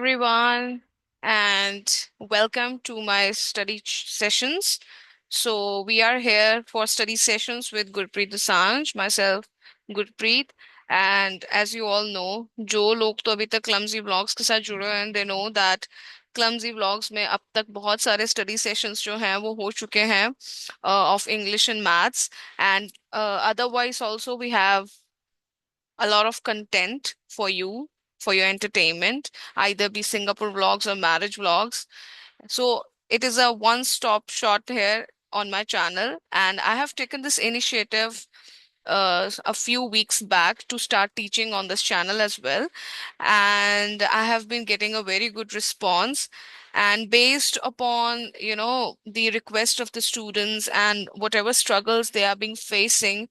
everyone, and welcome to my study sessions. So, we are here for study sessions with Gurpreet Dosanjh, myself, Gurpreet. And as you all know, जो लोग तो अभी तक clumsy vlogs के साथ जुड़े हैं, they know that clumsy vlogs में अब तक बहुत सारे study sessions जो हैं वो हो चुके हैं of English and maths. And otherwise also we have a lot of content for your entertainment, either be Singapore vlogs or marriage vlogs. So it is a one-stop shop here on my channel, and I have taken this initiative a few weeks back to start teaching on this channel as well. And I have been getting a very good response. And based upon, the request of the students and whatever struggles they are being facing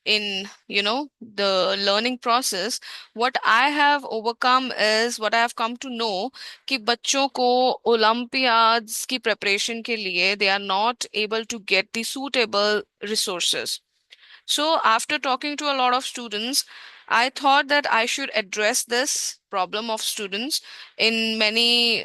in the learning process, what I have overcome is what I have come to know कि बच्चों को Olympiads की preparation के लिए they are not able to get the suitable resources. So, after talking to a lot of students, I thought that I should address this problem of students in many,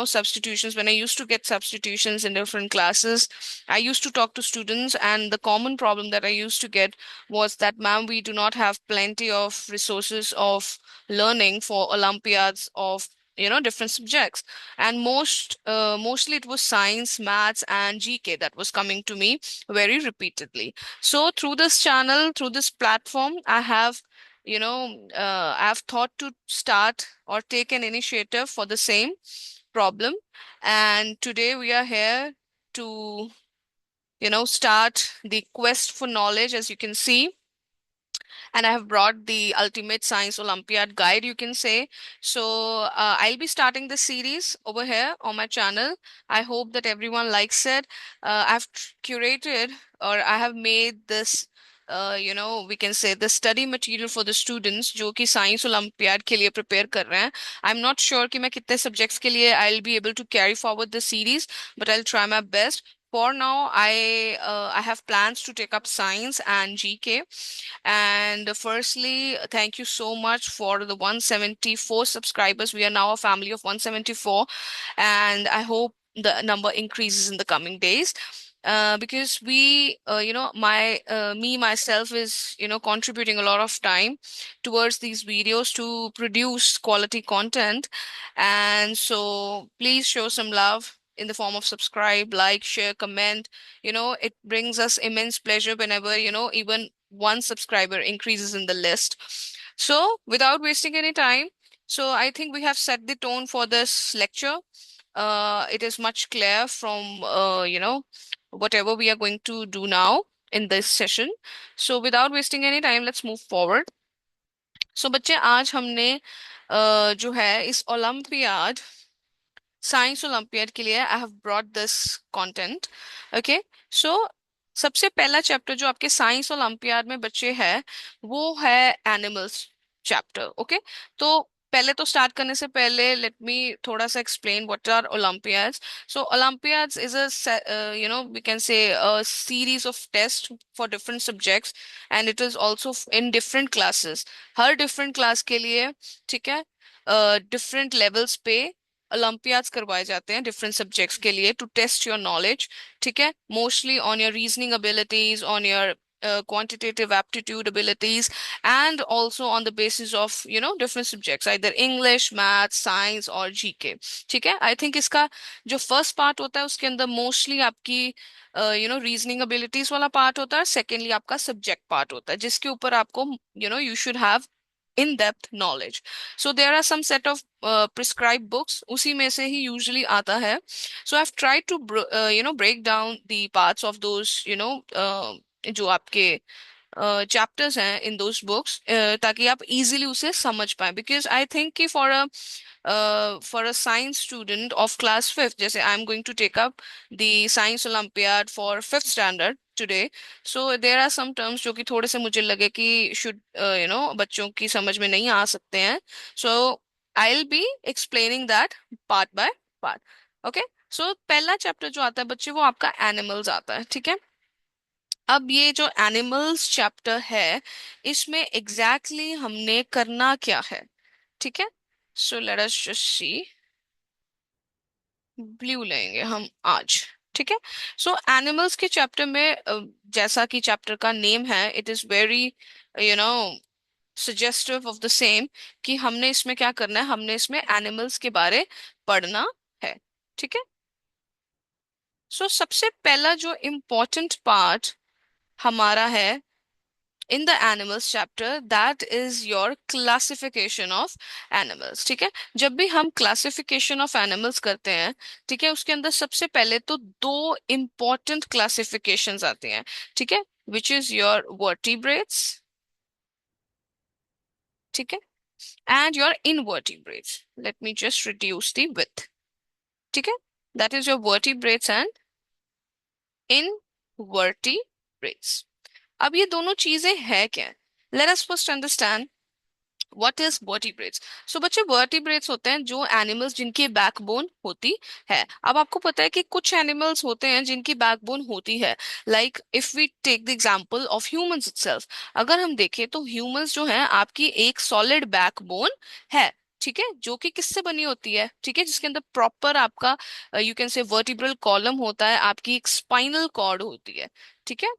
substitutions. When I used to get substitutions in different classes, I used to talk to students, and the common problem that I used to get was that, ma'am, we do not have plenty of resources of learning for Olympiads of different subjects, and mostly it was science, maths, and GK that was coming to me very repeatedly. So through this channel, through this platform, I've thought to start or take an initiative for the same problem. And today we are here to, start the quest for knowledge, as you can see. And I have brought the Ultimate Science Olympiad guide, you can say. So I'll be starting the series over here on my channel. I hope that everyone likes it. I've curated or I have made this. We can say the study material for the students जो कि science olympiad के लिए prepare कर रहे हैं. I'm not sure कि मैं कितने subjects के लिए I'll be able to carry forward the series, but I'll try my best. For now, I have plans to take up science and GK. And firstly, thank you so much for the 174 subscribers. We are now a family of 174, and I hope the number increases in the coming days. Because me myself is, contributing a lot of time towards these videos to produce quality content. And so please show some love in the form of subscribe, like, share, comment. It brings us immense pleasure whenever, even one subscriber increases in the list. So, without wasting any time, so I think we have set the tone for this lecture. It is much clear from, whatever we are going to do now in this session. So, without wasting any time, let's move forward. So, बच्चे आज हमने जो है इस olympiad science olympiad के लिए I have brought this content. Okay. So सबसे पहला चैप्टर जो आपके साइंस ओलंपियाड में बच्चे है वो है एनिमल्स चैप्टर. ओके. तो पहले तो स्टार्ट करने से पहले लेट मी थोड़ा सा explain what are olympiads. So olympiads is we can say series of test for different subjects, and it is also in different classes. हर डिफरेंट क्लास के लिए, ठीक है, डिफरेंट लेवल्स पे ओलंपियाड्स करवाए जाते हैं डिफरेंट सब्जेक्ट्स के लिए टू टेस्ट योर नॉलेज. ठीक है. Mostly on your reasoning abilities, on your quantitative aptitude abilities, and also on the basis of different subjects, either English, math, science or GK. ठीक है. I think इसका जो first part होता है उसके अंदर मोस्टली आपकी रीजनिंग एबिलिटीज वाला पार्ट होता है. सेकेंडली आपका सब्जेक्ट पार्ट होता है जिसके ऊपर आपको you should have in-depth knowledge. So there are some set of prescribed books, उसी में से ही usually आता है. So I've tried to break down the parts of those जो आपके चैप्टर्स हैं इन दोज बुक्स, ताकि आप इजीली उसे समझ पाए. बिकॉज आई थिंक कि for a science student of class fifth, जैसे I am going to take up the science olympiad for fifth standard today. So there are some terms जो कि थोड़े से मुझे लगे कि शुड बच्चों की समझ में नहीं आ सकते हैं. So I will be explaining that part by part. Okay. So पहला चैप्टर जो आता है बच्चे वो आपका एनिमल्स आता है. ठीक है. अब ये जो एनिमल्स चैप्टर है इसमें एग्जैक्टली हमने करना क्या है. ठीक है. So let us just see. Blue लेंगे हम आज। ठीक है। सो एनिमल्स के चैप्टर में जैसा कि चैप्टर का नेम है, it is very you know suggestive of the same, कि हमने इसमें क्या करना है, हमने इसमें एनिमल्स के बारे पढ़ना है। ठीक है। सो सबसे पहला जो इम्पोर्टेंट पार्ट हमारा है in the animals chapter, that is your classification of animals. ठीक है। जब भी हम क्लासिफिकेशन ऑफ एनिमल्स करते हैं, ठीक है, उसके अंदर सबसे पहले तो दो इंपॉर्टेंट क्लासिफिकेशंस आती हैं। ठीक है। विच इज योर वर्टिब्रेट्स, ठीक है, and your invertebrates. Let me just reduce the with. ठीक है। That is your vertebrates and invertebrates. अब ये दोनों चीजें है क्या? Let us first understand what is vertebrates. So बच्चे, वर्टिब्रेट्स होते हैं जो एनिमल्स जिनकी बैकबोन होती है। अब आपको पता है कि कुछ एनिमल्स होते हैं जिनकी बैकबोन होती है, like if we take the example of humans itself. अगर हम देखें तो ह्यूमंस जो है आपकी एक सॉलिड बैकबोन है। ठीक है। जो कि किससे बनी होती है? ठीक है। जिसके अंदर प्रॉपर आपका you can say vertebral column होता है, आपकी एक स्पाइनल कॉर्ड होती है। ठीक है।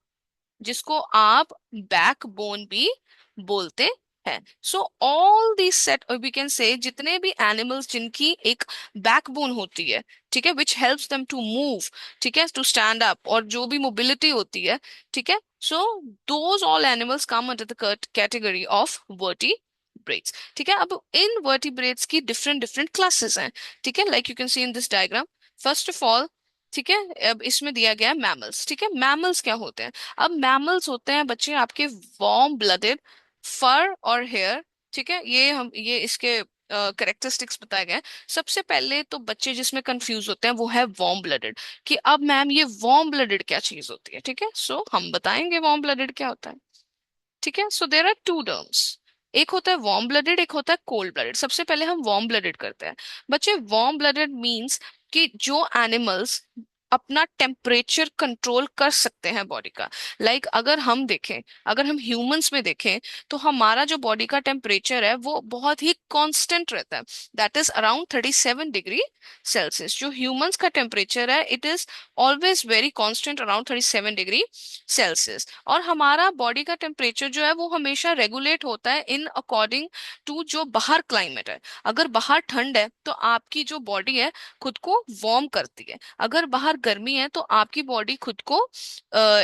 जिसको आप बैकबोन भी बोलते हैं। So all the set, we can say जितने भी एनिमल्स जिनकी एक बैकबोन होती है, ठीक है, which helps them to move, ठीक है, टू स्टैंड अप, और जो भी मोबिलिटी होती है, ठीक है, so those all animals come under the category of vertebrates. ठीक है। अब इन वर्टिब्रेट्स की डिफरेंट डिफरेंट क्लासेस हैं। ठीक है। Like you can C in this diagram, first of all, ठीक है, अब इसमें दिया गया है मैमल्स। ठीक है। मैमल्स क्या होते हैं? अब मैमल्स होते हैं बच्चे आपके warm blooded, for or hair. ठीक है। ये इसके करेक्टरिस्टिक्स बताए गए हैं। सबसे पहले तो बच्चे जिसमें कंफ्यूज होते हैं वो है वार्म ब्लडेड, कि अब मैम ये वार्म ब्लडेड क्या चीज होती है? ठीक है। सो हम बताएंगे वार्म ब्लडेड क्या होता है। ठीक है। सो देर आर टू टर्म्स, एक होता है वार्म ब्लडेड, एक होता है कोल्ड ब्लडेड। सबसे पहले हम वार्म ब्लडेड करते हैं। बच्चे, वार्म ब्लडेड मींस कि जो एनिमल्स अपना टेम्परेचर कंट्रोल कर सकते हैं बॉडी का। लाइक अगर हम देखें, अगर हम ह्यूमंस में देखें, तो हमारा जो बॉडी का टेम्परेचर है वो बहुत ही कांस्टेंट रहता है। That is around 37 degree Celsius. जो ह्यूमंस का टेम्परेचर है, it is always very constant around 37 degree Celsius. और हमारा बॉडी का टेम्परेचर जो है वो हमेशा रेगुलेट होता है इन अकॉर्डिंग टू जो बाहर क्लाइमेट है। अगर बाहर ठंड है तो आपकी जो बॉडी है खुद को वार्म करती है, अगर बाहर गर्मी है तो आपकी बॉडी खुद को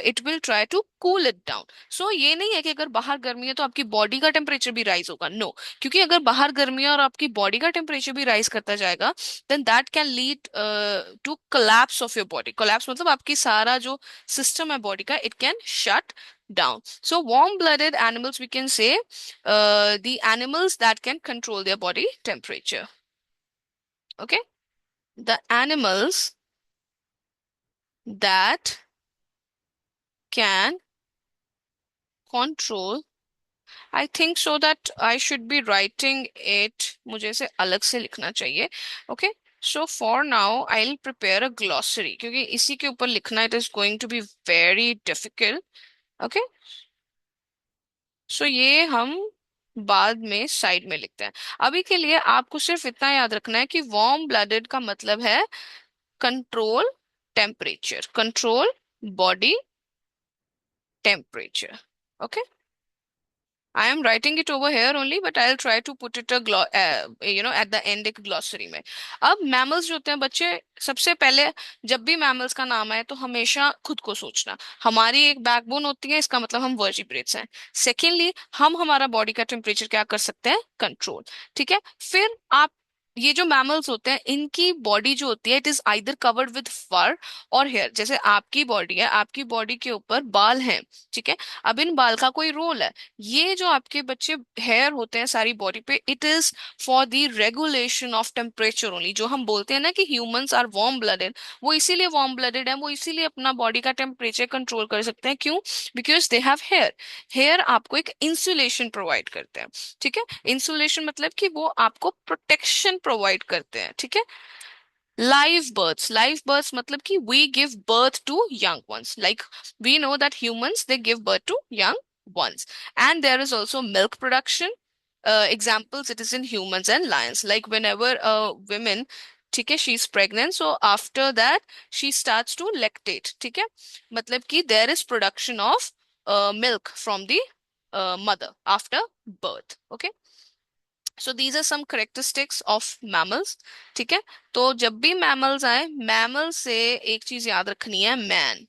it will try to cool it down. So ये नहीं है कि अगर बाहर गर्मी है तो आपकी बॉडी का टेम्परेचर भी राइज होगा, नो। क्योंकि अगर बाहर गर्मी है और आपकी बॉडी का टेम्परेचर भी राइज करता जाएगा, then that can lead to collapse of your body. Collapse मतलब आपकी सारा जो सिस्टम है बॉडी का, it can shut down. So warm-blooded animals, we can say, the animals that can control their body temperature. Okay, the animals that can control. I think so that I should be writing it. मुझे इसे अलग से लिखना चाहिए. Okay. So for now, I'll prepare a glossary क्योंकि इसी के ऊपर लिखना, it is going to be very difficult. Okay. सो ये हम बाद में साइड में लिखते हैं। अभी के लिए आपको सिर्फ इतना याद रखना है कि वार्म ब्लडेड का मतलब है control temperature, control body temperature. Okay. I am writing it over here only, but I'll try to put it at the end एक glossary में। अब mammals जो होते हैं बच्चे, सबसे पहले जब भी mammals का नाम आए तो हमेशा खुद को सोचना, हमारी एक बैकबोन होती है, इसका मतलब हम वर्टिब्रेट्स हैं। सेकेंडली, हम हमारा बॉडी का टेम्परेचर क्या कर सकते हैं? कंट्रोल। ठीक है। फिर आप, ये जो मैमल्स होते हैं इनकी बॉडी जो होती है, it is either covered with fur or hair. जैसे आपकी बॉडी है, आपकी बॉडी के ऊपर बाल हैं। ठीक है। अब इन बाल का कोई रोल है? ये जो आपके बच्चे हेयर होते हैं सारी बॉडी पे, it is for the regulation of temperature only. जो हम बोलते हैं ना कि ह्यूमंस आर वार्म ब्लडेड, वो इसीलिए वार्म ब्लडेड है, वो इसीलिए अपना बॉडी का टेम्परेचर कंट्रोल कर सकते हैं। क्यों? Because they have hair. Hair आपको एक इंसुलेशन प्रोवाइड करते हैं। ठीक है। इंसुलेशन मतलब कि वो आपको प्रोटेक्शन प्रोवाइड करते हैं। ठीक है। Live births मतलब कि we give birth to young ones. Like we know that humans, they give birth to young ones. And there is also milk production. Examples, it is in humans and lions. Like whenever a women ठीक है, she is pregnant, so after that she starts to lactate, ठीक है, मतलब कि there is production of milk from the mother after birth. Okay, so these are some characteristics of mammals. ठीक है, तो जब भी मैमल्स आए, मैमल से एक चीज याद रखनी है, मैन।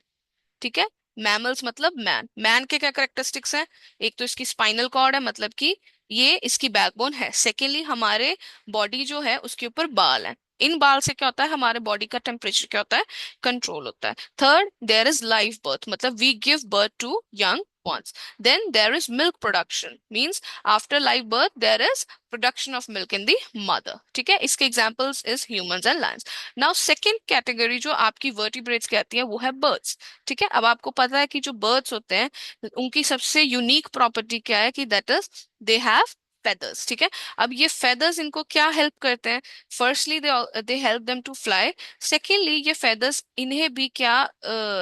ठीक है, मैमल्स मतलब मैन। मैन के क्या करेक्टरिस्टिक्स हैं? एक तो इसकी स्पाइनल कॉर्ड है, मतलब कि ये इसकी बैकबोन है। सेकेंडली, हमारे बॉडी जो है उसके ऊपर बाल है। इन बाल से क्या होता है, हमारे बॉडी का टेम्परेचर क्या होता है, कंट्रोल होता है। Third, there is live birth, मतलब we give birth to young ones. Then there is milk production, means after live birth there is production of milk in the mother. ठीक है, इसके examples is humans and lions. Now second category जो आपकी vertebrates कहती है वो है birds। ठीक है, अब आपको पता है कि जो बर्ड्स होते हैं उनकी सबसे यूनिक प्रॉपर्टी क्या है, कि that is they have feathers. ठीक है, अब ये फेदर्स इनको क्या हेल्प करते हैं? Firstly they help them to fly. Secondly, ये फेदर्स इन्हें भी क्या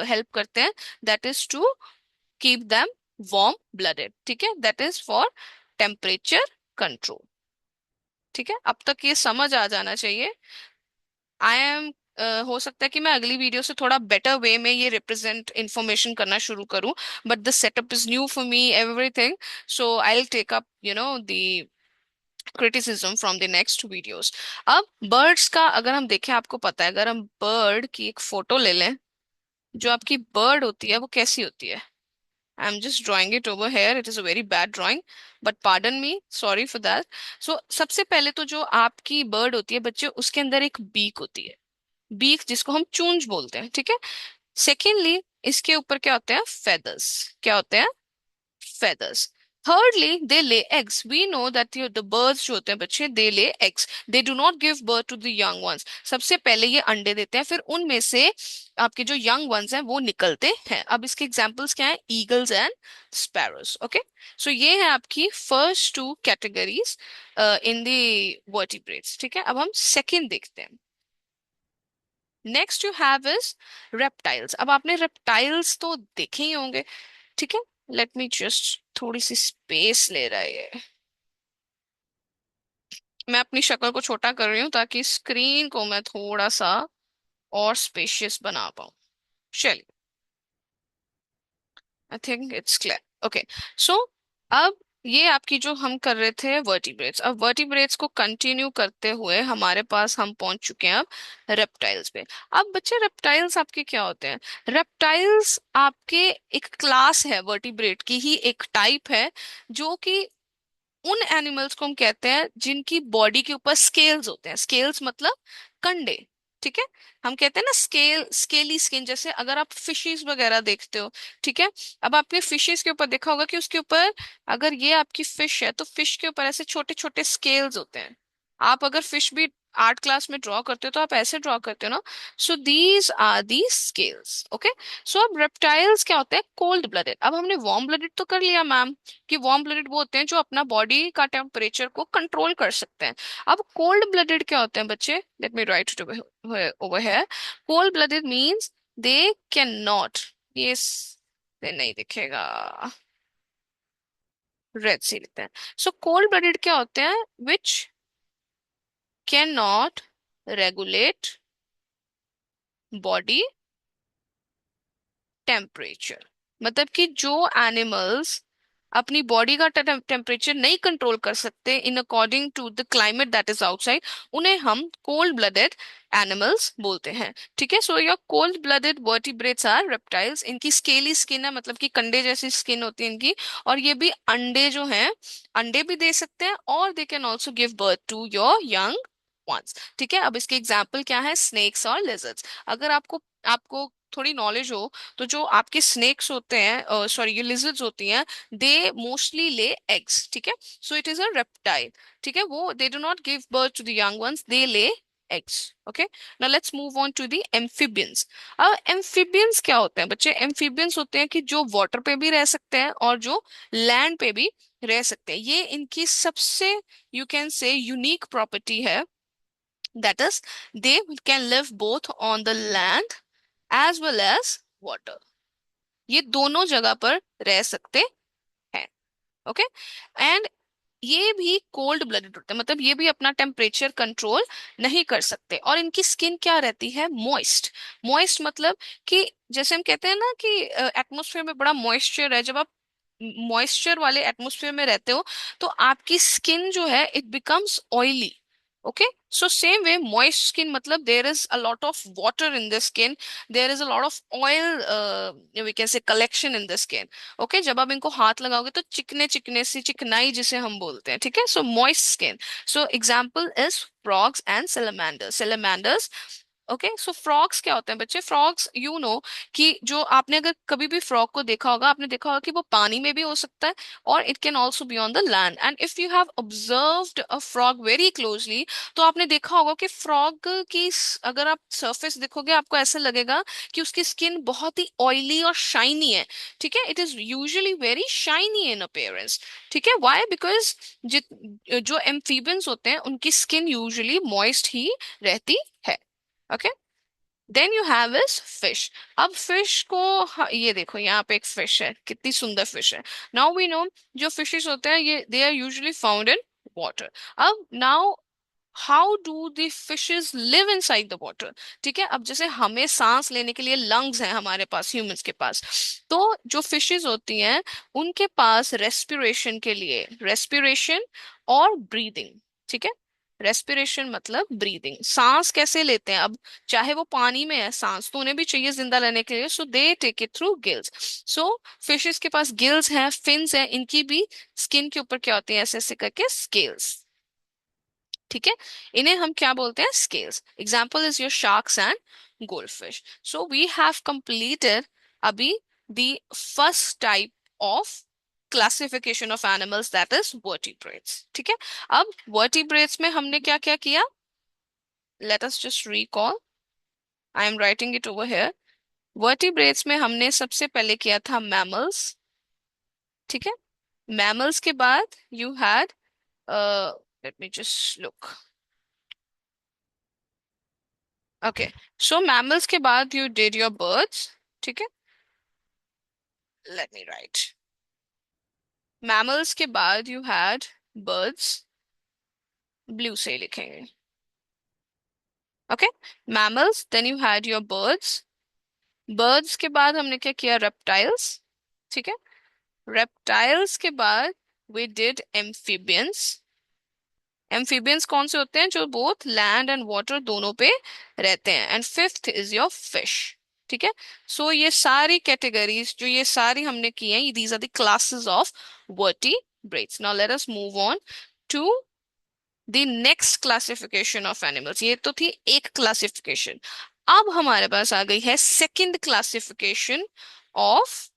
हेल्प करते हैं? That is to keep them warm blooded. ठीक है, that is for temperature control. ठीक है, अब तक ये समझ आ जाना चाहिए। आई एम हो सकता है कि मैं अगली वीडियो से थोड़ा बेटर वे में ये रिप्रेजेंट इंफॉर्मेशन करना शुरू करूं, but the setup is new for me everything, so I will take up the criticism from the next videos. अब बर्ड्स का अगर हम देखें, आपको पता है, अगर हम बर्ड की एक फोटो ले लें, जो आपकी बर्ड होती है वो कैसी होती है? I am just drawing it over here, it is a very bad drawing, but pardon me, sorry for that. So सबसे पहले तो जो आपकी बर्ड होती है बच्चे, उसके अंदर एक बीक होती है, बीक जिसको हम चूंज बोलते हैं। ठीक है, सेकेंडली, इसके ऊपर क्या होते हैं? फेदर्स। क्या होते हैं? feathers. Thirdly, they lay eggs. We know that the birds जो होते हैं बच्चे, they lay eggs. They do not give birth to the young ones. सबसे पहले ये अंडे देते हैं, फिर उनमें से आपके जो young ones हैं वो निकलते हैं। अब इसके एग्जाम्पल्स क्या हैं? Eagles and sparrows. Okay, so ये है आपकी first two categories in the vertebrates. ठीक है, अब हम second देखते हैं। Next you have is reptiles. अब आपने रेप्टाइल्स तो देखे ही होंगे। ठीक है, लेट मी जस्ट, थोड़ी सी स्पेस ले रहा है ये, मैं अपनी शक्ल को छोटा कर रही हूँ ताकि स्क्रीन को मैं थोड़ा सा और स्पेशियस बना पाऊँ। चलिए, I think it's clear. Okay, so अब ये आपकी जो हम कर रहे थे वर्टिब्रेट्स, अब वर्टिब्रेट्स को कंटिन्यू करते हुए हमारे पास हम पहुंच चुके हैं अब रेप्टाइल्स पे। अब बच्चे, रेप्टाइल्स आपके क्या होते हैं? रेप्टाइल्स आपके एक क्लास है, वर्टिब्रेट की ही एक टाइप है, जो कि उन एनिमल्स को हम कहते हैं जिनकी बॉडी के ऊपर स्केल्स होते हैं। स्केल्स मतलब कंडे। ठीक है, हम कहते हैं ना स्केली स्किन, जैसे अगर आप फिशेस वगैरह देखते हो। ठीक है, अब आपने फिशेस के ऊपर देखा होगा कि उसके ऊपर, अगर ये आपकी फिश है तो फिश के ऊपर ऐसे छोटे छोटे स्केल्स होते हैं। आप अगर फिश भी आर्ट क्लास में ड्रॉ करते हो तो आप ऐसे ड्रॉ करते हो ना। So these are the scales. Okay, so अब रेप्टाइल्स क्या होते हैं? Cold blooded. अब हमने वार्म ब्लडेड तो कर लिया मैम, कि वार्म ब्लडेड वो होते हैं जो अपना बॉडी का टेम्परेचर को कंट्रोल कर सकते हैं। अब कोल्ड ब्लडेड क्या होते हैं बच्चे? Late me write it over here. Cold blooded means they can not, ये से नहीं दिखेगा, रेड से लिखते हैं। सो कोल्ड ब्लडेड क्या होते हैं? Which can not regulate body temperature, मतलब कि जो एनिमल्स अपनी बॉडी का टेम्परेचर नहीं कंट्रोल कर सकते in according to the climate that is outside, उन्हें हम कोल्ड ब्लडेड एनिमल्स बोलते हैं। ठीक है, so your cold blooded vertebrates are reptiles. इनकी स्केली स्किन है, मतलब कि कंडे जैसी स्किन होती है इनकी, और ये भी अंडे जो हैं, अंडे भी दे सकते हैं, और they can also give birth to your young ones. ठीक है, अब इसके एग्जाम्पल क्या है? स्नेक्स और लिजर्ड्स। अगर आपको आपको थोड़ी नॉलेज हो, तो जो आपके स्नेक्स होते हैं, सॉरी ये लिजर्ड्स होती हैं, दे मोस्टली ले एग्स। ठीक है, so it is a reptile. ठीक है, वो they do not give birth to the young ones, they lay eggs. Okay, now let's move on to the amphibians. अब एम्फिबियंस क्या होते हैं बच्चे? एम्फिबियंस होते हैं कि जो वाटर पे भी रह सकते हैं और जो लैंड पे भी रह सकते हैं। ये इनकी सबसे, you can say, unique property है, that is they can live both on the land as well as water। ये दोनों जगह पर रह सकते हैं। ओके, एंड ये भी कोल्ड ब्लडेड होते हैं, मतलब ये भी अपना टेम्परेचर कंट्रोल नहीं कर सकते, और इनकी स्किन क्या रहती है, मॉइस्ट। मॉइस्ट मतलब कि जैसे हम कहते हैं ना कि एटमोसफेयर में बड़ा मॉइस्चर है, जब आप मॉइस्चर वाले एटमोसफेयर में रहते हो तो आपकी स्किन जो है it becomes oily. Okay, so same way moist skin मतलब there is a lot of water in the skin, there is a lot of oil we can say collection in the skin. Okay, जब आप इनको हाथ लगाओगे तो चिकने चिकने सी चिकनाई जिसे हम बोलते हैं, ठीक है, so moist skin. So example is frogs and salamanders. Okay, so frogs क्या होते हैं बच्चे, फ्रॉग्स यू नो कि जो आपने अगर कभी भी फ्रॉग को देखा होगा, आपने देखा होगा कि वो पानी में भी हो सकता है और it can also be on the land, and if you have observed a frog very closely तो आपने देखा होगा कि फ्रॉग की अगर आप सरफेस देखोगे आपको ऐसा लगेगा कि उसकी स्किन बहुत ही ऑयली और शाइनी है। ठीक है, it is usually very shiny in appearance. ठीक है, व्हाई, बिकॉज जित जो एम्फीबियंस होते हैं उनकी स्किन यूजुअली मॉइस्ट ही रहती है। Okay, then you have is fish. अब फिश को ये देखो यहाँ पे एक फिश है, कितनी सुंदर फिश है। नाउ वी नो जो फिशेस होते हैं ये they are usually found in water. अब now how do the fishes live inside the water. ठीक है, अब जैसे हमें सांस लेने के लिए लंग्स हैं हमारे पास, ह्यूमंस के पास, तो जो फिशेस होती हैं उनके पास रेस्पिरेशन के लिए रेस्पिरेशन और ब्रीदिंग। ठीक है, रेस्पिरेशन मतलब ब्रीदिंग, सांस कैसे लेते हैं, अब चाहे वो पानी में है सांस तो उन्हें भी चाहिए जिंदा रहने के लिए, so they take it through gills. So fishes के पास गिल्स हैं, फिन्स हैं, इनकी भी स्किन के ऊपर क्या होती है, ऐसे ऐसे करके स्केल्स। ठीक है, इन्हें हम क्या बोलते हैं, scales. Example is your sharks and goldfish. So we have completed अभी the first type of classification of animals, that is vertebrates. ठीक है, अब वर्टिब्रेट्स में हमने क्या क्या किया, let us just recall, I am writing it over here. Vertebrates में हमने सबसे पहले किया था मैमल्स। ठीक है, मैमल्स के बाद you had, late me just look, okay, so mammals के बाद यू डिड योर बर्ड्स। ठीक है, लेट मी राइट, मैमल्स के बाद यू हैड बर्ड्स, ब्लू से लिखेंगे। Okay, mammals, then you had your birds, birds के बाद हमने क्या किया, रेप्टाइल्स। ठीक है, रेप्टाइल्स के बाद वी डिड एम्फीबियंस। एम्फीबियंस कौन से होते हैं, जो बोथ लैंड एंड वाटर दोनों पे रहते हैं, and fifth is your fish. ठीक है, सो ये सारी कैटेगरीज जो ये सारी हमने की हैं, these are the classes of vertebrates. Now let us move on to the next classification of animals. ये तो थी एक क्लासिफिकेशन, अब हमारे पास आ गई है सेकंड क्लासिफिकेशन ऑफ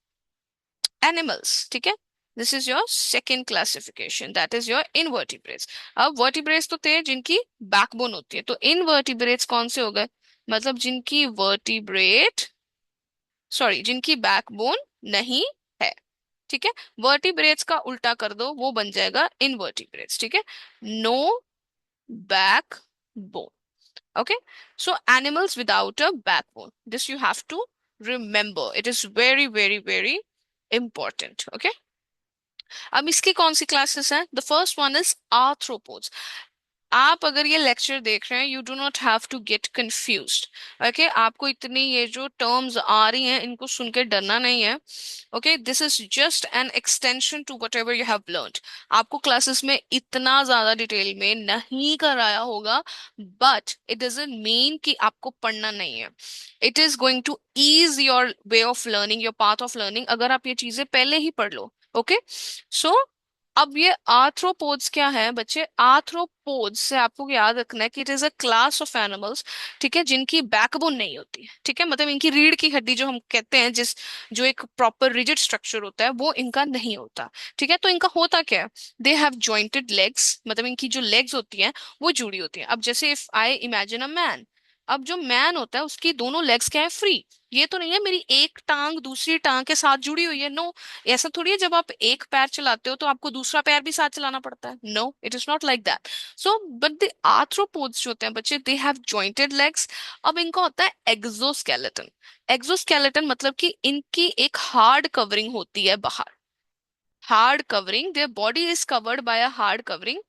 एनिमल्स। ठीक है, this is your second classification, that is your invertebrates. अब वर्टिब्रेट्स तो थे जिनकी बैकबोन होती है, तो इनवर्टिब्रेट्स कौन से हो गए, मतलब जिनकी वर्टिब्रेट, सॉरी, जिनकी बैकबोन नहीं है। ठीक है, वर्टिब्रेट्स का उल्टा कर दो वो बन जाएगा इनवर्टिब्रेट्स। ठीक है, no back bone. Okay, so animals without a backbone, this you have to remember, it is very very very important. Okay, अब इसकी कौन सी क्लासेस हैं, the first one is arthropods. आप अगर ये लेक्चर देख रहे हैं you do not have to get confused. Okay, आपको इतनी ये जो टर्म्स आ रही हैं इनको सुन के डरना नहीं है। Okay, this is just an extension to whatever you have learned. आपको क्लासेस में इतना ज्यादा डिटेल में नहीं कराया होगा, बट इट डजंट मीन कि आपको पढ़ना नहीं है। It is going to ease your way of learning, your path of learning, अगर आप ये चीजें पहले ही पढ़ लो। ओके, सो अब ये आर्थ्रोपोड्स क्या है बच्चे, आर्थ्रोपोड्स से आपको याद रखना है कि it is a class of animals. ठीक है, जिनकी बैकबोन नहीं होती है। ठीक है, मतलब इनकी रीढ़ की हड्डी जो हम कहते हैं, जिस जो एक प्रॉपर रिजिड स्ट्रक्चर होता है वो इनका नहीं होता। ठीक है, तो इनका होता क्या है, दे हैव जॉइंटेड लेग्स, मतलब इनकी जो लेग्स होती हैं वो जुड़ी होती हैं। अब जैसे if I imagine a man, अब जो मैन होता है उसकी दोनों लेग्स क्या है, फ्री। ये तो नहीं है मेरी एक टांग दूसरी टांग के साथ जुड़ी हुई है, नो। ऐसा थोड़ी है जब आप एक पैर चलाते हो तो आपको दूसरा पैर भी साथ चलाना पड़ता है, no, it is not like that. So but the arthropods जो होते हैं बच्चे, दे हैव जॉइंटेड लेग्स। अब इनका होता है एक्सोस्केलेटन। एक्सोस्केलेटन मतलब कि इनकी एक हार्ड कवरिंग होती है बाहर। Hard covering, their body is covered by a hard covering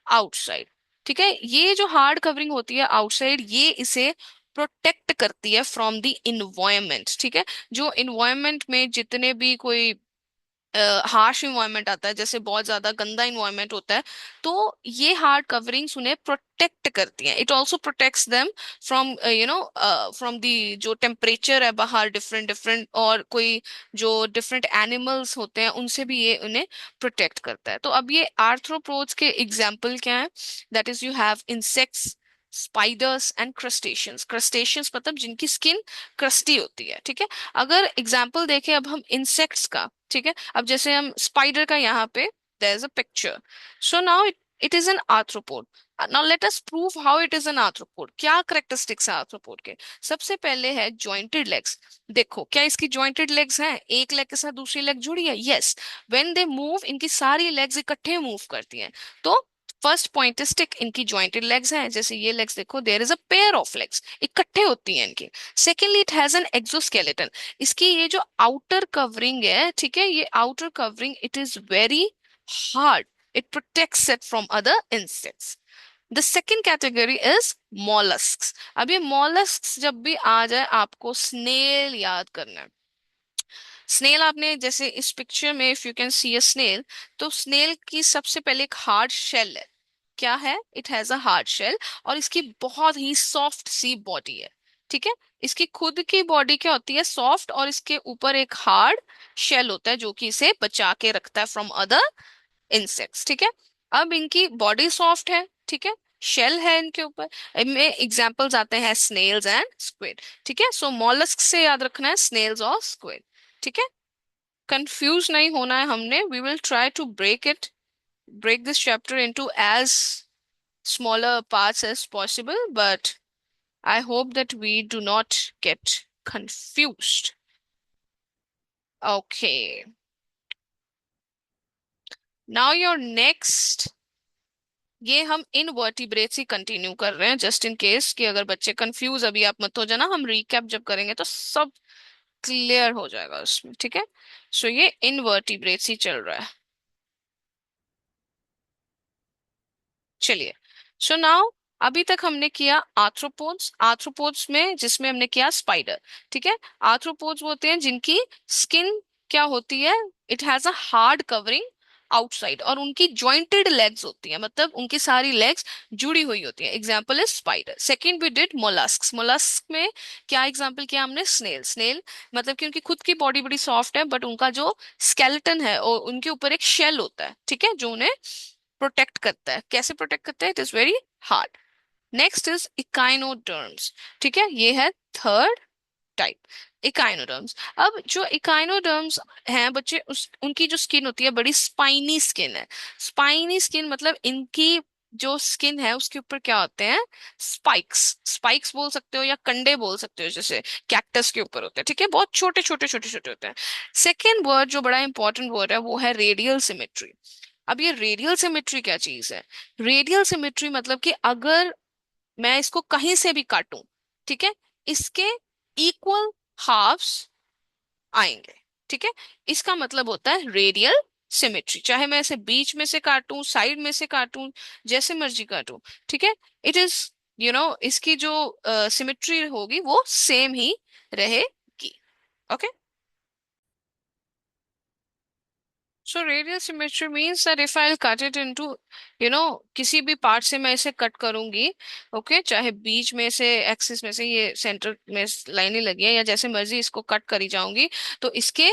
outside. ठीक है, ये जो हार्ड कवरिंग होती है आउटसाइड, ये इसे प्रोटेक्ट करती है फ्रॉम द इन्वायरमेंट। ठीक है, जो इन्वायरमेंट में जितने भी कोई हार्श इन्वायरमेंट आता है, जैसे बहुत ज्यादा गंदा इन्वायरमेंट होता है, तो ये हार्ड कवरिंग्स उन्हें प्रोटेक्ट करती हैं। It also protects them from from the जो टेम्परेचर है बाहर, डिफरेंट डिफरेंट, और कोई जो डिफरेंट एनिमल्स होते हैं उनसे भी ये उन्हें प्रोटेक्ट करता है। तो अब ये आर्थ्रोपोड्स के एग्जाम्पल क्या है? That is, you have insects, spiders and crustaceans. Crustaceans मतलब जिनकी स्किन क्रस्टी होती है। ठीक है, अगर एग्जाम्पल देखें अब हम इंसेक्ट्स का, ठीक है, अब जैसे हम स्पाइडर का यहाँ पे there is a picture, so now it is an arthropod. Now let us prove how it is an arthropod. क्या करेक्टरिस्टिक्स है आर्थ्रोपोड के? सबसे पहले है जॉइंटेड लेग्स। देखो, क्या इसकी जॉइंटेड लेग्स हैं? एक लेग के साथ दूसरी लेग जुड़ी है, यस। व्हेन दे मूव, इनकी सारी लेग्स इकट्ठे मूव करती हैं। तो फर्स्ट पॉइंट इज टिक, इनकी जॉइंटेड लेग्स हैं। जैसे ये लेग्स देखो, there is a pair of legs, इकट्ठे होती हैं इनकी। Secondly, it has an exoskeleton. इसकी ये जो आउटर कवरिंग है, ठीक है, ये outer covering it is very hard, it protects it from other insects. The second category is molluscs. अब ये मॉलस्क्स जब भी आ जाए, आपको स्नेल याद करना है। स्नेल, आपने जैसे इस पिक्चर में if you can see a snail, तो स्नेल की सबसे पहले एक हार्ड शेल है। क्या है? It has a hard shell, और इसकी बहुत ही सॉफ्ट सी बॉडी है। ठीक है, इसकी खुद की बॉडी क्या होती है? सॉफ्ट, और इसके ऊपर एक हार्ड शेल होता है जो कि इसे बचा के रखता है फ्रॉम अदर इंसेक्ट्स। ठीक है, अब इनकी बॉडी सॉफ्ट है, ठीक है, शेल है इनके ऊपर। इनमें एग्जांपल्स आते हैं स्नेल्स एंड स्क्विड। ठीक है, सो मॉलस्क से याद रखना है स्नेल्स और स्क्विड। ठीक है, कंफ्यूज नहीं होना है हमने। We will try to break this chapter into as smaller parts as possible, but I hope that we do not get confused. Okay, now your next, ये हम इनवर्टिब्रेट्स ही कंटिन्यू कर रहे हैं, जस्ट इन केस कि अगर बच्चे confuse अभी आप मत हो जाना, हम रिकैप जब करेंगे तो सब क्लियर हो जाएगा उसमें। ठीक है, सो ये इनवर्टिब्रेट्स ही चल रहा है। चलिए, सो नाउ अभी तक हमने किया आर्थ्रोपोड्स। आर्थ्रोपोड्स में जिसमें हमने किया स्पाइडर। ठीक है, आर्थ्रोपोड्स वो होते हैं जिनकी स्किन क्या होती है? It has a hard covering outside, और उनकी जॉइंटेड लेग्स होती है, मतलब उनकी सारी लेग्स जुड़ी हुई होती है। Example is spider. Second we did mollusc. Mollusc में क्या एग्जाम्पल किया हमने? स्नेल। स्नेल मतलब कि उनकी खुद की बॉडी बड़ी सॉफ्ट है, बट उनका जो स्केलेटन है और उनके ऊपर एक शेल होता है, ठीक है, जो उन्हें प्रोटेक्ट करता है। कैसे प्रोटेक्ट करता है? It is very hard. Next is echinoderms. ठीक है, ये है थर्ड टाइप, इकाइनोडर्म्स। अब जो इकाइनोडर्म्स हैं बच्चे, उनकी जो स्किन होती है बड़ी स्पाइनी स्किन है। स्पाइनी स्किन मतलब इनकी जो स्किन है उसके ऊपर क्या होते हैं? स्पाइक्स। स्पाइक्स बोल सकते हो या कंडे बोल सकते हो, जैसे कैक्टस के ऊपर होते हैं। ठीक है, बहुत छोटे छोटे छोटे छोटे होते हैं। सेकेंड वर्ड जो बड़ा इंपॉर्टेंट वर्ड है वो है रेडियल सिमेट्री। अब ये रेडियल सिमेट्री क्या चीज है? रेडियल सिमेट्री मतलब कि अगर मैं इसको कहीं से भी काटूं, ठीक है, इसके इक्वल हाफ्स आएंगे। ठीक है, इसका मतलब होता है रेडियल सिमेट्री। चाहे मैं इसे बीच में से काटूं, साइड में से काटूं, जैसे मर्जी काटूं, ठीक है, इट इज, इसकी जो सिमेट्री होगी वो सेम ही रहेगी। Okay, so radial symmetry means that if I cut it into, किसी भी पार्ट से मैं इसे कट करूंगी, ओके, चाहे बीच में से, एक्सिस में से, ये सेंटर में लाइनें लगी है, या जैसे मर्जी इसको कट करी जाऊंगी, तो इसके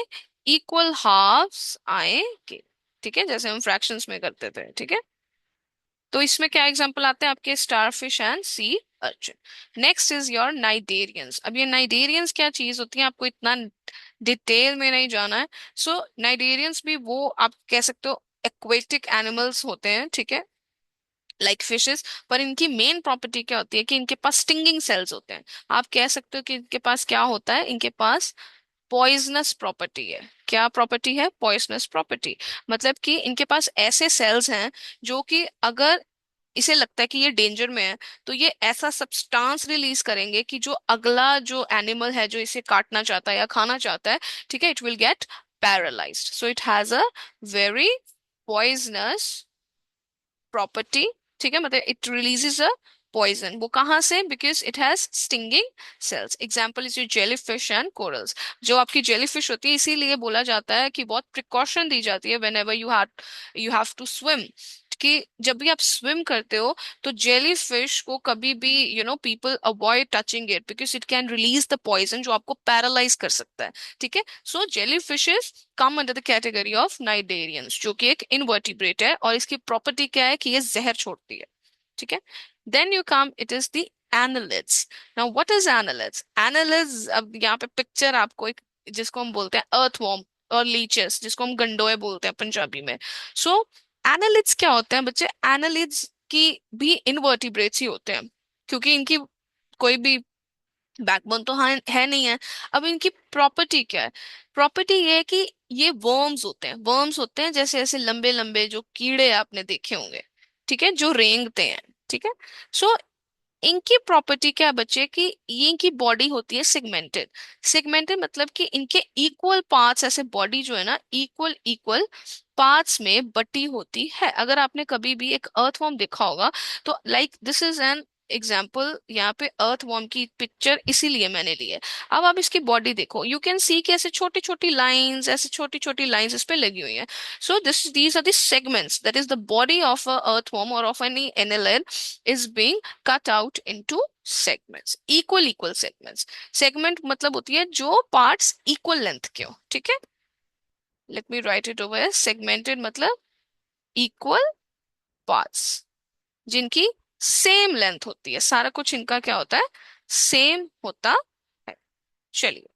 इक्वल हाफ्स आएंगे। ठीक है, जैसे हम फ्रैक्शंस में करते थे। ठीक है, तो इसमें क्या एग्जांपल आते हैं आपके? Starfish and sea urchin. Next is your cnidarians. अब ये नाइडेरियंस क्या चीज होती है आपको इतना डिटेल में नहीं जाना है। सो नाइडेरियंस भी वो आप कह सकते हो एक्वेटिक एनिमल्स होते हैं, ठीक है, लाइक फिशेस। पर इनकी मेन प्रॉपर्टी क्या होती है कि इनके पास स्टिंगिंग सेल्स होते हैं। आप कह सकते हो कि इनके पास क्या होता है? इनके पास पॉइजनस प्रॉपर्टी है। क्या प्रॉपर्टी है? Poisonous property. मतलब कि इनके पास ऐसे सेल्स हैं जो कि अगर इसे लगता है कि ये डेंजर में है, तो ये ऐसा सब्सटेंस रिलीज करेंगे कि जो अगला जो एनिमल है जो इसे काटना चाहता है या खाना चाहता है, ठीक है, it will get paralyzed. So it has a very poisonous property, ठीक है, मतलब इट रिलीजेस अ पॉइजन। वो कहाँ से? Because it has stinging cells. Example is your jellyfish and corals. जो आपकी जेलीफिश होती है, इसीलिए बोला जाता है कि बहुत प्रिकॉशन दी जाती है whenever you have to swim, कि जब भी आप स्विम करते हो तो जेली फिश को कभी भी people avoid touching it because it can release the poison जो आपको पैरालाइज कर सकता है। ठीक है, so jelly fishes come under the category of cnidarians, जो कि एक इनवर्टिब्रेट है, और इसकी प्रॉपर्टी क्या है कि ये जहर छोड़ती है। ठीक है, then you come, it is the annelids. Now what is annelids? Annelids, अब यहाँ पे पिक्चर आपको एक, जिसको हम बोलते हैं अर्थवॉर्म और लीचेस, जिसको हम गंडोए बोलते हैं पंजाबी में। सो एनालिड्स क्या होते हैं बच्चे? एनालिड्स की भी इनवर्टिब्रेट्स ही होते हैं, क्योंकि इनकी कोई भी बैकबोन तो है नहीं है। अब इनकी प्रॉपर्टी क्या है? प्रॉपर्टी ये है कि ये वर्म्स होते हैं। वर्म्स होते हैं जैसे ऐसे लंबे लंबे जो कीड़े आपने देखे होंगे, ठीक है, जो रेंगते हैं। ठीक है, सो इनकी प्रॉपर्टी क्या है बच्चे, कि ये इनकी बॉडी होती है सेगमेंटेड। सेगमेंटेड मतलब कि इनके इक्वल पार्ट्स, ऐसे बॉडी जो है ना, इक्वल इक्वल पार्ट्स में बटी होती है। अगर आपने कभी भी एक अर्थवॉर्म देखा होगा तो like this is an example, यहाँ पे अर्थवॉर्म की पिक्चर इसीलिए मैंने ली है। अब आप इसकी बॉडी देखो, यू कैन सी कि ऐसे छोटी छोटी लाइंस, ऐसे छोटी छोटी लाइंस इस पे लगी हुई हैं। So this these are the segments, that is the body of a earthworm or of any annelid is being cut out into segments, equal segments। segment मतलब होती है जो parts equal length के हो। ठीक है, let me write it over here। segmented मतलब equal parts जिनकी सेम लेंथ होती है। सारा कुछ इनका क्या होता है? सेम होता है। चलिए,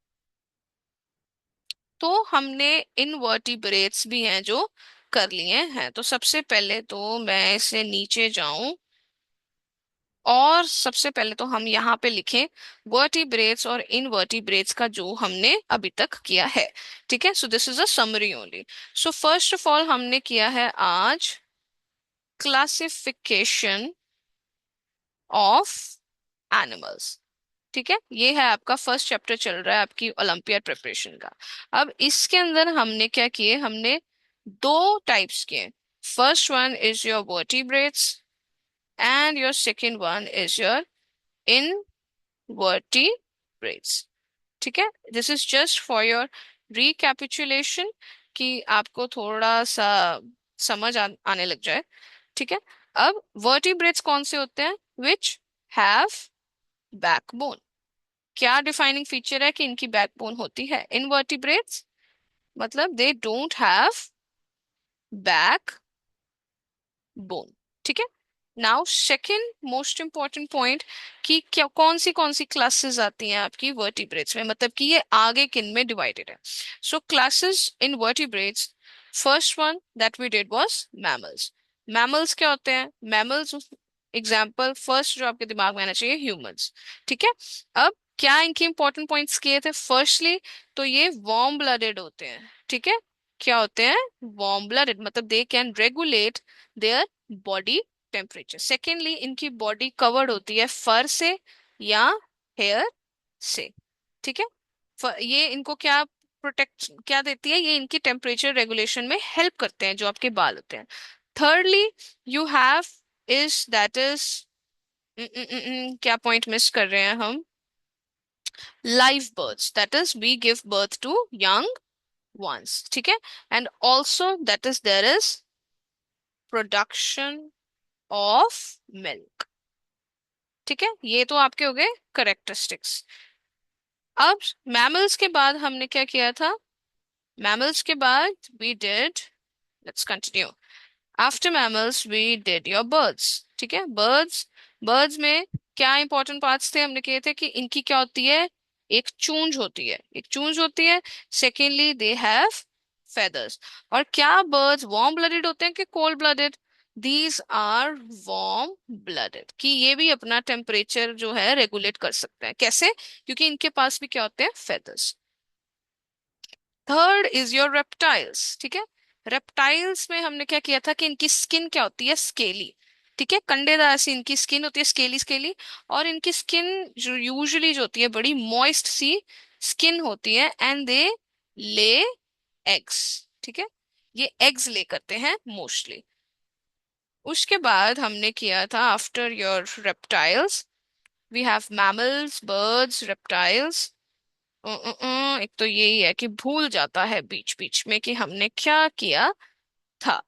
तो हमने इनवर्टिब्रेट्स भी हैं जो कर लिए हैं। तो सबसे पहले तो मैं इसे नीचे जाऊं, और सबसे पहले तो हम यहाँ पे लिखें वर्टिब्रेट्स और इनवर्टिब्रेट्स का जो हमने अभी तक किया है। ठीक है, so this is a summary only. So first of all हमने किया है आज क्लासिफिकेशन ऑफ एनिमल्स। ठीक है, ये है आपका फर्स्ट चैप्टर चल रहा है आपकी ओलंपियाड प्रिपरेशन का। अब इसके अंदर हमने क्या किए? हमने दो टाइप्स किए। First one is your vertebrates and your second one is your vertebrates। ठीक है, this is just for your recapitulation, कि आपको थोड़ा सा समझ आने लग जाए। ठीक है, अब वर्टिब्रेट्स कौन से होते हैं? Which have backbone. क्या डिफाइनिंग फीचर है कि इनकी बैकबोन होती है? इनवर्टिब्रेट्स मतलब they don't have back bone. ठीक है, now second most important point, कि क्या कौन सी क्लासेस आती हैं आपकी वर्टिब्रेट्स में, मतलब कि ये आगे किन में डिवाइडेड है। So classes in vertebrates, first one that we did was mammals. Mammals क्या होते हैं? मैमल्स एग्जाम्पल फर्स्ट जो आपके दिमाग में आना चाहिए, ह्यूमंस। ठीक है, अब क्या इनके इंपॉर्टेंट पॉइंट्स किए थे? फर्स्टली तो ये वार्म ब्लडेड होते हैं। ठीक है, क्या होते हैं? वार्म ब्लडेड मतलब they can regulate their body temperature. Secondly इनकी बॉडी कवर्ड होती है फर से या हेयर से। ठीक है, ये इनको क्या प्रोटेक्ट क्या देती है? ये इनकी टेम्परेचर रेगुलेशन में हेल्प करते हैं, जो आपके बाल होते हैं। Thirdly you have is that is क्या पॉइंट मिस कर रहे हैं हम? Live births, that is we give birth to young ones. ठीक है, and also that is there is production of milk. ठीक है, ये तो आपके हो गए करेक्टरिस्टिक्स। अब मैमल्स के बाद हमने क्या किया था? मैमल्स के बाद we did, let's continue, after mammals we did your birds. ठीक है, बर्ड्स, बर्ड्स में क्या इंपॉर्टेंट पार्ट्स थे? हमने किए थे कि इनकी क्या होती है? एक चूंज होती है, एक चूंज होती है। Secondly they have feathers. और क्या बर्ड्स वार्म ब्लडेड होते हैं कि cold blooded? These are warm blooded, कि ये भी अपना टेम्परेचर जो है रेगुलेट कर सकते हैं। कैसे? क्योंकि इनके पास भी क्या होते हैं? Feathers. Third is your reptiles. ठीक है, रेप्टाइल्स में हमने क्या किया था कि इनकी स्किन क्या होती है? स्केली। ठीक है, कंडेदार सी इनकी स्किन होती है, स्केली स्केली। और इनकी स्किन जो यूजुअली जो होती है, बड़ी मॉइस्ट सी स्किन होती है, एंड दे ले एग्स। ठीक है, ये एग्स ले करते हैं मोस्टली। उसके बाद हमने किया था after your reptiles we have mammals, birds, reptiles. एक तो यही है कि भूल जाता है बीच बीच में कि हमने क्या किया था।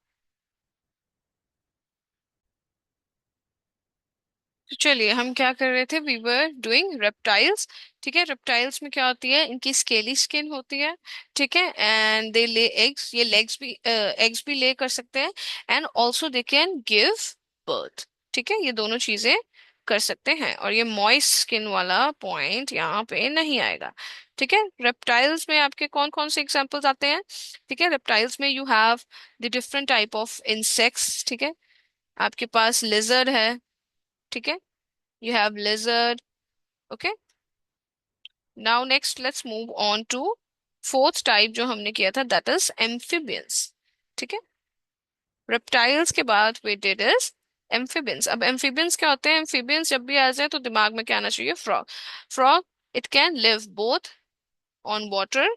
तो चलिए, हम क्या कर रहे थे, वी वर डूइंग रेप्टाइल्स। ठीक है, रेप्टाइल्स में क्या होती है, इनकी स्केली स्किन होती है। ठीक है, एंड दे ले एग्स, ये लेग्स भी एग्स भी ले कर सकते हैं, and also they can give birth. ठीक है, ये दोनों चीजें कर सकते हैं, और ये मॉइस्ट स्किन वाला पॉइंट यहाँ पे नहीं आएगा। ठीक है, रेप्टाइल्स में आपके कौन कौन से एग्जांपल्स आते हैं। ठीक है, रेप्टाइल्स में you have the different type of insects. ठीक है, आपके पास लिजर्ड है। ठीक है, you have lizard. Okay, now next let's move on to fourth type जो हमने किया था, that is amphibians. ठीक है, reptiles के बाद we did is amphibians. अब amphibians क्या होते हैं, amphibians जब भी आ जाए तो दिमाग में क्या आना चाहिए, frog. Frog, it can on water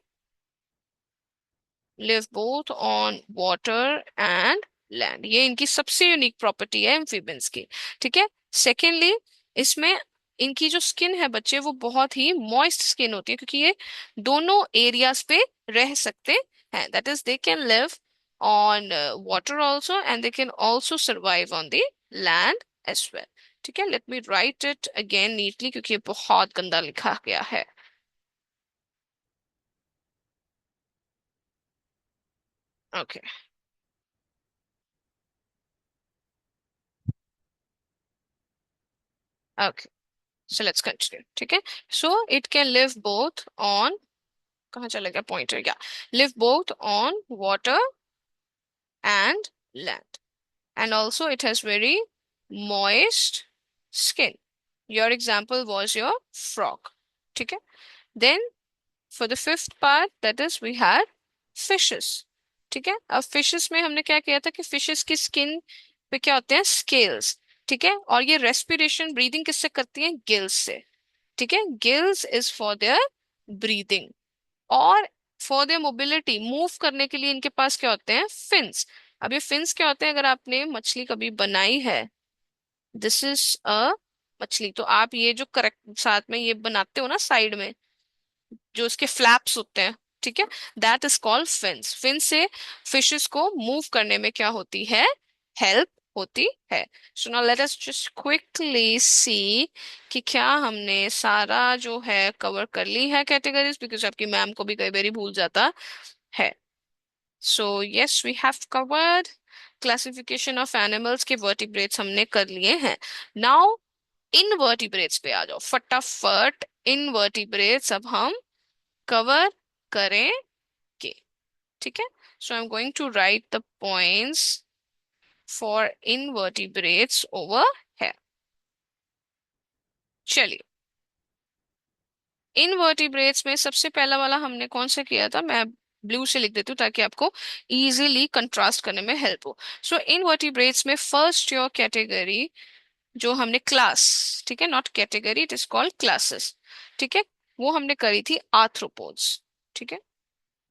live both on water and land. ये इनकी सबसे यूनिक प्रॉपर्टी है एम्फीबियंस की। ठीक है, सेकेंडली, इसमें इनकी जो स्किन है बच्चे, वो बहुत ही मॉइस्ट स्किन होती है, क्योंकि ये दोनों एरियाज पे रह सकते हैं। That is they can live on water also, and they can also survive on the land as well. ठीक है, let me write it again neatly, क्योंकि ये बहुत गंदा लिखा गया है। Okay, okay, so let's continue. ठीक है, so it can live both on, कहाँ चला गया पॉइंटर, या live both on water and land, and also it has very moist skin. Your example was your frog. ठीक है, then for the fifth part, that is we had fishes. ठीक है, अब fishes में हमने क्या किया था कि फिशेस की स्किन पे क्या होते हैं, स्केल्स। ठीक है, और ये रेस्पिरेशन, ब्रीदिंग किससे करती हैं, गिल्स से। ठीक है, gills is for their breathing, और फॉर देयर मोबिलिटी, मूव करने के लिए इनके पास क्या होते हैं, फिन्स। अब ये फिन्स क्या होते हैं, अगर आपने मछली कभी बनाई है, दिस इज अ मछली, तो आप ये जो करेक्ट साथ में ये बनाते हो ना साइड में, जो उसके फ्लैप्स होते हैं, ठीक है, that is called fins. Fin से फिशेस को मूव करने में क्या होती है, हेल्प होती है। So now let us just quickly see कि क्या हमने सारा जो है कवर कर ली है कैटेगरीज, बिकॉज आपकी मैम को भी कई बार भूल जाता है। So yes, we have covered classification of animals के वर्टिब्रेट्स हमने कर लिए हैं। नाउ इनवर्टिब्रेट्स पे आ जाओ फटाफट। इनवर्टिब्रेट्स अब हम कवर करेंगे। ठीक है, so I am going to write the points for invertebrates over here. चलिए, इनवर्टिब्रेट्स में सबसे पहला वाला हमने कौन सा किया था, मैं ब्लू से लिख देती हूँ ताकि आपको इजीली कंट्रास्ट करने में हेल्प हो। सो इनवर्टिब्रेट्स में फर्स्ट योर कैटेगरी जो हमने क्लास, ठीक है, not category, it is called classes. ठीक है, वो हमने करी थी आर्थ्रोपोड्स। ठीक है,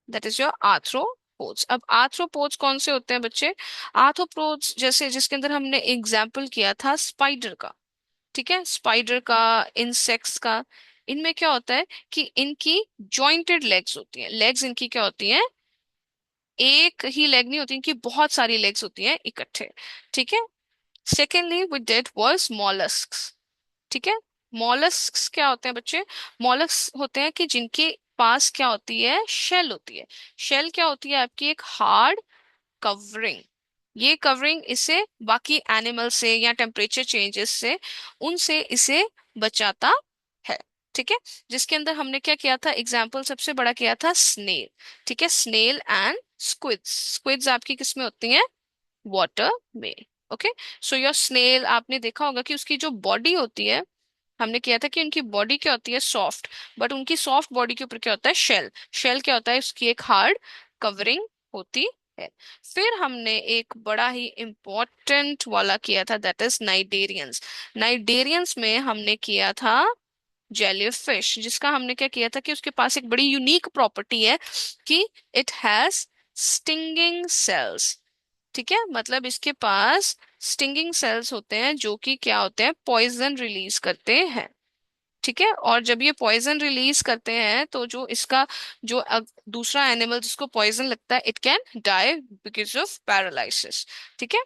दैट इज योर आर्थ्रोपोड्स। अब आर्थ्रोपोड्स कौन से होते हैं बच्चे, आर्थ्रोपोड्स जैसे जिसके अंदर हमने एग्जाम्पल किया था स्पाइडर का। ठीक है, स्पाइडर का, इंसेक्ट्स का, इनमें क्या होता है कि इनकी जॉइंटेड लेग्स होती हैं। लेग्स इनकी क्या होती हैं, एक ही लेग नहीं होती, इनकी बहुत सारी लेग्स होती हैं इकट्ठे। ठीक है, सेकेंडली वी डिड वाज मॉलस्क्स। ठीक है, मॉलस्क्स क्या होते हैं बच्चे, मॉलस्क्स होते हैं कि जिनके पास क्या होती है, शेल होती है। शेल क्या होती है, आपकी एक हार्ड कवरिंग। ये कवरिंग इसे बाकी एनिमल से या टेम्परेचर चेंजेस से, उनसे इसे बचाता है। ठीक है, जिसके अंदर हमने क्या किया था, एग्जाम्पल सबसे बड़ा किया था स्नेल। ठीक है, स्नेल एंड स्क्विड्स। स्क्विड्स आपकी किस में होती हैं, वाटर में। ओके, सो योर स्नेल, आपने देखा होगा कि उसकी जो बॉडी होती है, हमने किया था कि उनकी बॉडी क्या होती है, सॉफ्ट, बट उनकी सॉफ्ट बॉडी के ऊपर क्या होता है, शेल। शेल क्या होता है, उसकी एक हार्ड कवरिंग होती है। फिर हमने एक बड़ा ही इंपॉर्टेंट वाला किया था, दैट इज नाइडेरियंस। नाइडेरियंस में हमने किया था जेलीफिश, जिसका हमने क्या किया था कि उसके पास एक बड़ी यूनिक प्रॉपर्टी है कि इट हैज स्टिंगिंग सेल्स। ठीक है, मतलब इसके पास स्टिंगिंग सेल्स होते हैं जो कि क्या होते हैं, पॉइजन रिलीज करते हैं। ठीक है, और जब ये पॉइजन रिलीज करते हैं तो जो इसका जो दूसरा एनिमल जिसको पॉइजन लगता है, it can die because of paralysis. ठीक है,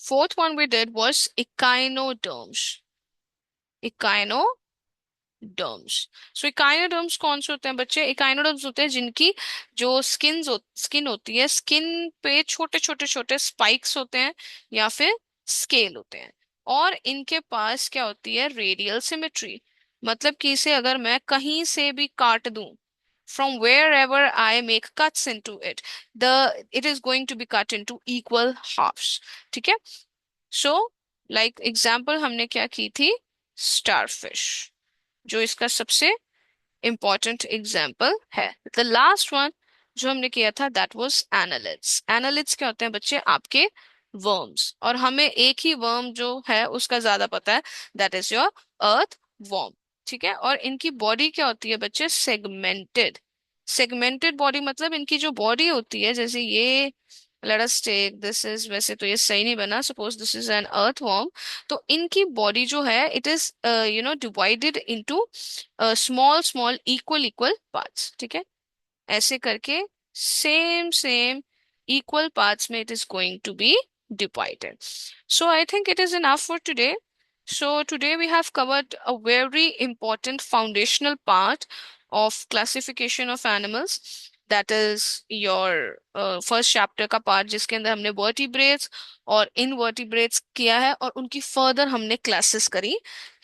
fourth one we did was echinoderms. Derms. So echinoderms कौन से होते हैं बच्चे? इकाइनोडर्म्स होते हैं जिनकी जो स्किन होती है, स्किन पे छोटे छोटे छोटे स्पाइक्स होते हैं या फिर स्केल होते हैं। और इनके पास क्या होती है, रेडियल सिमेट्री। मतलब कि इसे अगर मैं कहीं से भी काट दूं, from wherever I make cuts into it, it is going to be cut into equal halves। ठीक है, सो लाइक एग्जाम्पल हमने क्या की थी, स्टारफिश, जो इसका सबसे इंपॉर्टेंट एग्जाम्पल है। द लास्ट वन जो हमने किया था दैट वाज एनालिड्स। एनालिड्स क्या होते हैं बच्चे? आपके वर्म्स। और हमें एक ही वर्म जो है उसका ज्यादा पता है, that is your earth worm. ठीक है, और इनकी बॉडी क्या होती है बच्चे? सेगमेंटेड। सेगमेंटेड बॉडी मतलब इनकी जो बॉडी होती है, जैसे ये, let us take this is, वैसे तो ये सही नहीं बना, suppose this is an earthworm. तो इनकी बॉडी जो है it is divided into small small equal equal parts. ठीक है, ऐसे करके सेम सेम equal parts में it is going to be divided. So I think it is enough for today. So today we have covered a very important foundational part of classification of animals. That is your first chapter का part जिसके अंदर हमने vertebrates और invertebrates किया है और उनकी further हमने classes करी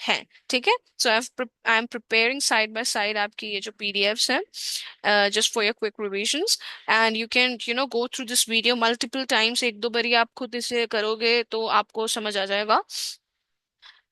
हैं। ठीक है, so I am preparing side by side आपकी ये जो PDFs हैं, just for your quick revisions, and you can go through this video multiple times। एक दो बारी आप खुद इसे करोगे तो आपको समझ आ जाएगा।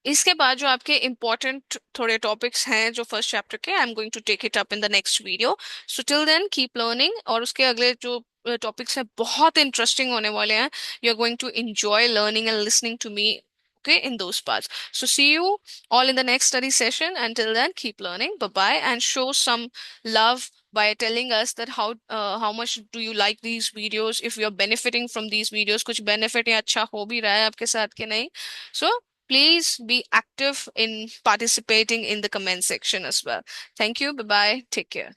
इसके बाद जो आपके इम्पोर्टेंट थोड़े टॉपिक्स हैं जो फर्स्ट चैप्टर के, I am going to take it up in the next video. So till then keep learning, और उसके अगले जो टॉपिक्स हैं बहुत इंटरेस्टिंग होने वाले हैं। You are going to enjoy learning and listening to me, okay, in those parts. So see you all in the next study session. Until then, keep learning. Bye bye, and show some love by telling us that how much do you like these videos, if you're benefiting from these videos, कुछ benefit या अच्छा हो भी रहा है आपके साथ के नहीं। So please be active in participating in the comment section as well. Thank you. Bye bye. Take care.